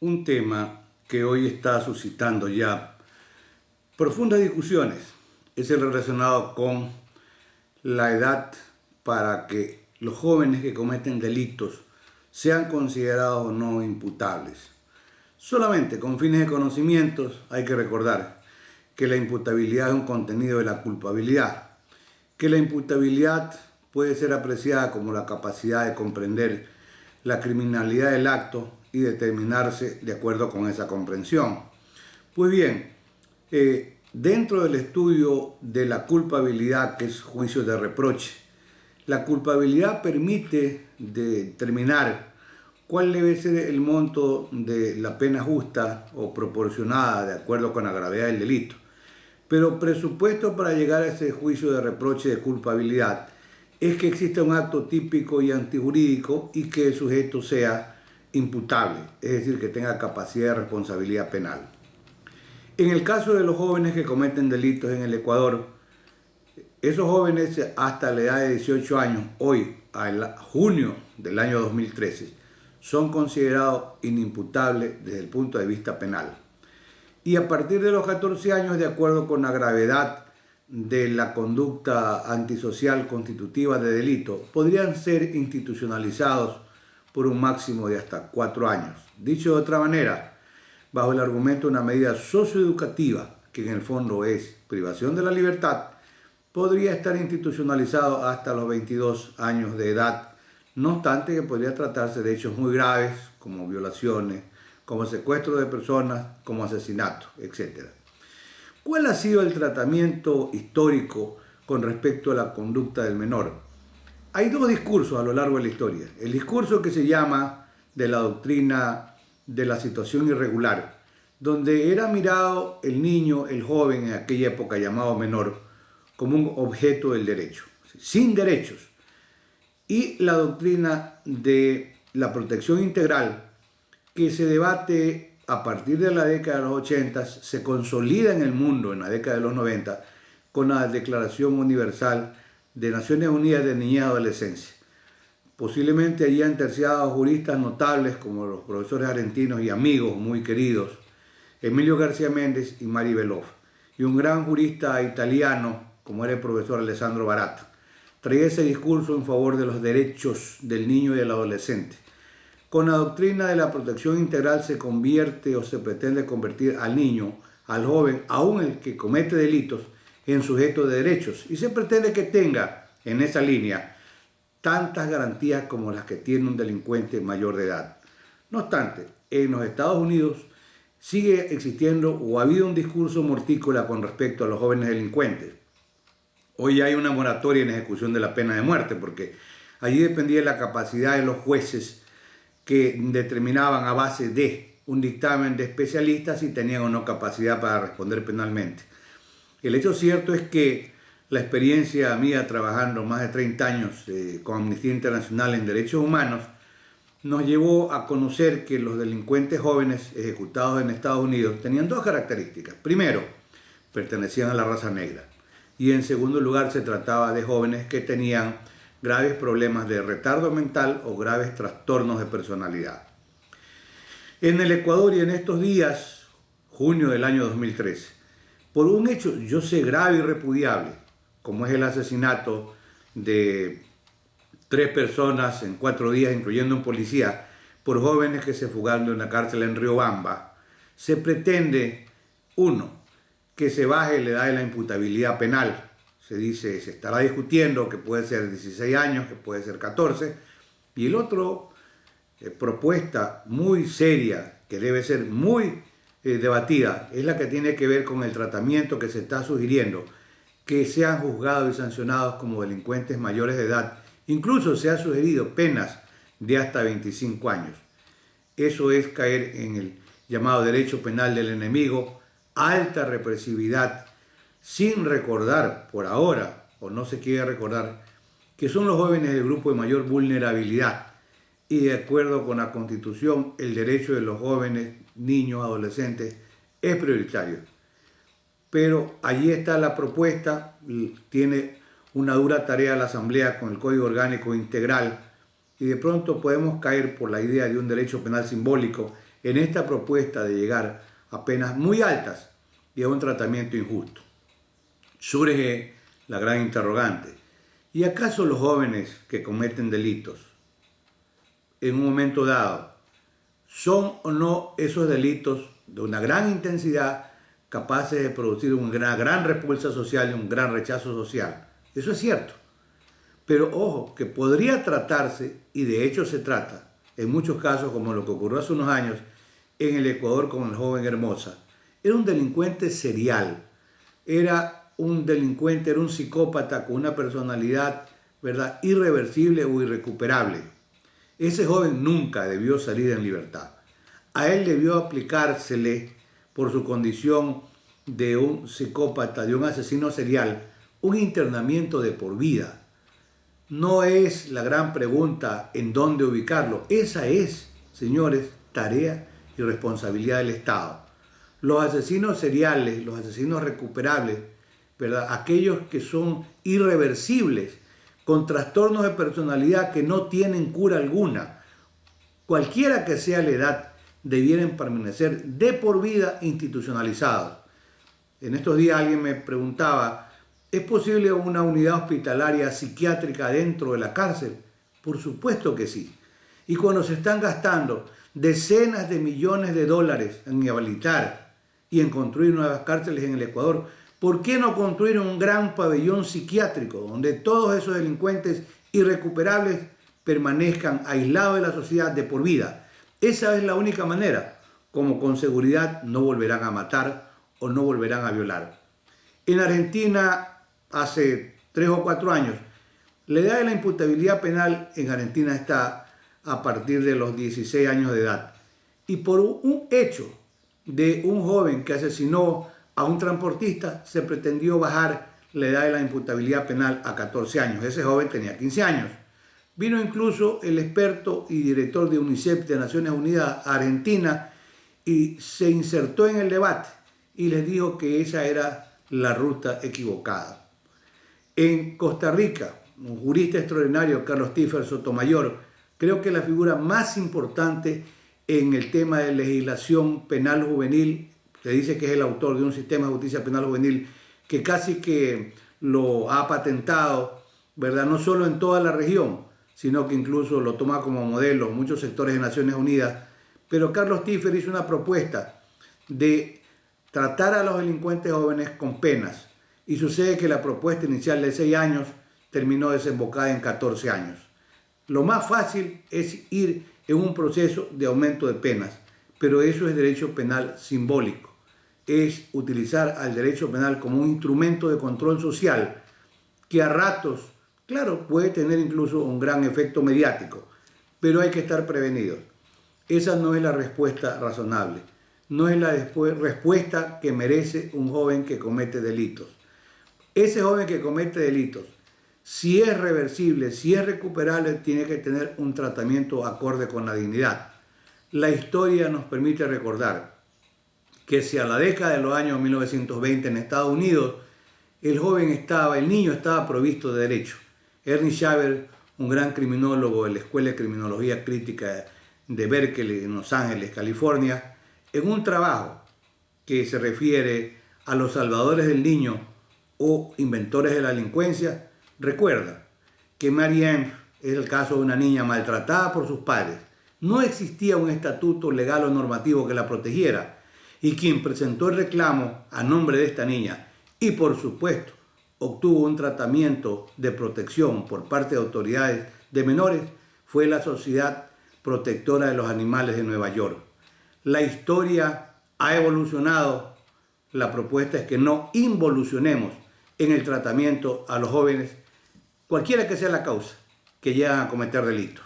un tema que hoy está suscitando ya profundas discusiones. Es el relacionado con la edad para que los jóvenes que cometen delitos sean considerados o no imputables. Solamente con fines de conocimientos hay que recordar que la imputabilidad es un contenido de la culpabilidad, que la imputabilidad puede ser apreciada como la capacidad de comprender la criminalidad del acto y determinarse de acuerdo con esa comprensión. Pues bien, dentro del estudio de la culpabilidad, que es juicio de reproche, la culpabilidad permite determinar cuál debe ser el monto de la pena justa o proporcionada de acuerdo con la gravedad del delito. Pero presupuesto para llegar a ese juicio de reproche de culpabilidad es que exista un acto típico y antijurídico y que el sujeto sea imputable, es decir, que tenga capacidad de responsabilidad penal. En el caso de los jóvenes que cometen delitos en el Ecuador, esos jóvenes hasta la edad de 18 años, hoy, a junio del año 2013, son considerados inimputables desde el punto de vista penal. Y a partir de los 14 años, de acuerdo con la gravedad de la conducta antisocial constitutiva de delito, podrían ser institucionalizados por un máximo de hasta 4 años. Dicho de otra manera, bajo el argumento de una medida socioeducativa, que en el fondo es privación de la libertad, podría estar institucionalizado hasta los 22 años de edad, no obstante que podría tratarse de hechos muy graves, como violaciones, como secuestro de personas, como asesinato, etc. ¿Cuál ha sido el tratamiento histórico con respecto a la conducta del menor? Hay dos discursos a lo largo de la historia. El discurso que se llama de la doctrina de la situación irregular, donde era mirado el niño, el joven en aquella época llamado menor, como un objeto del derecho, sin derechos. Y la doctrina de la protección integral, que se debate a partir de la década de los 80, se consolida en el mundo en la década de los 90 con la Declaración Universal de Naciones Unidas de Niñez y Adolescencia. Posiblemente allí han terciado juristas notables como los profesores argentinos y amigos muy queridos, Emilio García Méndez y Mari Beloff, y un gran jurista italiano como era el profesor Alessandro Baratta. Traía ese discurso en favor de los derechos del niño y del adolescente. Con la doctrina de la protección integral se convierte o se pretende convertir al niño, al joven, aún el que comete delitos, en sujeto de derechos. Y se pretende que tenga en esa línea tantas garantías como las que tiene un delincuente mayor de edad. No obstante, en los Estados Unidos sigue existiendo o ha habido un discurso mortícola con respecto a los jóvenes delincuentes. Hoy hay una moratoria en ejecución de la pena de muerte porque allí dependía de la capacidad de los jueces que determinaban a base de un dictamen de especialistas si tenían o no capacidad para responder penalmente. El hecho cierto es que la experiencia mía trabajando más de 30 años con Amnistía Internacional en Derechos Humanos nos llevó a conocer que los delincuentes jóvenes ejecutados en Estados Unidos tenían dos características. Primero, pertenecían a la raza negra. Y en segundo lugar, se trataba de jóvenes que tenían graves problemas de retardo mental o graves trastornos de personalidad. En el Ecuador y en estos días, junio del año 2013, por un hecho, yo sé, grave y repudiable, como es el asesinato de 3 personas en 4 días, incluyendo un policía, por jóvenes que se fugaron de una cárcel en Riobamba, se pretende, uno, que se baje la edad de la imputabilidad penal. Se dice, se estará discutiendo que puede ser 16 años, que puede ser 14. Y el otro, propuesta muy seria, que debe ser muy debatida, es la que tiene que ver con el tratamiento que se está sugiriendo, que sean juzgados y sancionados como delincuentes mayores de edad. Incluso se ha sugerido penas de hasta 25 años. Eso es caer en el llamado derecho penal del enemigo, alta represividad, sin recordar por ahora, o no se quiere recordar, que son los jóvenes del grupo de mayor vulnerabilidad y de acuerdo con la Constitución el derecho de los jóvenes, niños, adolescentes es prioritario. Pero allí está la propuesta, tiene una dura tarea la Asamblea con el Código Orgánico Integral y de pronto podemos caer por la idea de un derecho penal simbólico en esta propuesta de llegar a penas muy altas y a un tratamiento injusto. Surge la gran interrogante: ¿y acaso los jóvenes que cometen delitos en un momento dado son o no esos delitos de una gran intensidad capaces de producir una gran repulsa social y un gran rechazo social? Eso es cierto. Pero ojo, que podría tratarse, y de hecho se trata, en muchos casos, como lo que ocurrió hace unos años en el Ecuador con el joven Hermosa. Era un delincuente serial, era un delincuente, era un psicópata con una personalidad, ¿verdad?, irreversible o irrecuperable. Ese joven nunca debió salir en libertad. A él debió aplicársele, por su condición de un psicópata, de un asesino serial, un internamiento de por vida. No es la gran pregunta en dónde ubicarlo. Esa es, señores, tarea y responsabilidad del Estado. Los asesinos seriales, los asesinos recuperables, ¿verdad?, aquellos que son irreversibles, con trastornos de personalidad que no tienen cura alguna, cualquiera que sea la edad, debieran permanecer de por vida institucionalizados. En estos días alguien me preguntaba: ¿es posible una unidad hospitalaria psiquiátrica dentro de la cárcel? Por supuesto que sí. Y cuando se están gastando decenas de millones de dólares en habilitar y en construir nuevas cárceles en el Ecuador, ¿por qué no construir un gran pabellón psiquiátrico donde todos esos delincuentes irrecuperables permanezcan aislados de la sociedad de por vida? Esa es la única manera como con seguridad no volverán a matar o no volverán a violar. En Argentina, hace 3 o 4 años, la edad de la imputabilidad penal en Argentina está a partir de los 16 años de edad. Y por un hecho de un joven que asesinó a un transportista, se pretendió bajar la edad de la imputabilidad penal a 14 años. Ese joven tenía 15 años. Vino incluso el experto y director de UNICEF de Naciones Unidas a Argentina y se insertó en el debate y les dijo que esa era la ruta equivocada. En Costa Rica, un jurista extraordinario, Carlos Tífer Sotomayor, creo que la figura más importante en el tema de legislación penal juvenil, se dice que es el autor de un sistema de justicia penal juvenil que casi que lo ha patentado, ¿verdad?, no solo en toda la región, sino que incluso lo toma como modelo muchos sectores de Naciones Unidas. Pero Carlos Tífer hizo una propuesta de tratar a los delincuentes jóvenes con penas, y sucede que la propuesta inicial de 6 años terminó desembocada en 14 años. Lo más fácil es ir en un proceso de aumento de penas, pero eso es derecho penal simbólico. Es utilizar al derecho penal como un instrumento de control social que a ratos, claro, puede tener incluso un gran efecto mediático, pero hay que estar prevenidos. Esa no es la respuesta razonable, no es la respuesta que merece un joven que comete delitos. Ese joven que comete delitos, si es reversible, si es recuperable, tiene que tener un tratamiento acorde con la dignidad. La historia nos permite recordar que si a la década de los años 1920 en Estados Unidos el niño estaba provisto de derecho. Ernest Shaver, un gran criminólogo de la Escuela de Criminología Crítica de Berkeley en Los Ángeles, California, en un trabajo que se refiere a los salvadores del niño o inventores de la delincuencia, recuerda que Mary Ann es el caso de una niña maltratada por sus padres. No existía un estatuto legal o normativo que la protegiera, y quien presentó el reclamo a nombre de esta niña y por supuesto obtuvo un tratamiento de protección por parte de autoridades de menores fue la Sociedad Protectora de los Animales de Nueva York. La historia ha evolucionado. La propuesta es que no involucionemos en el tratamiento a los jóvenes, cualquiera que sea la causa, que llegan a cometer delitos.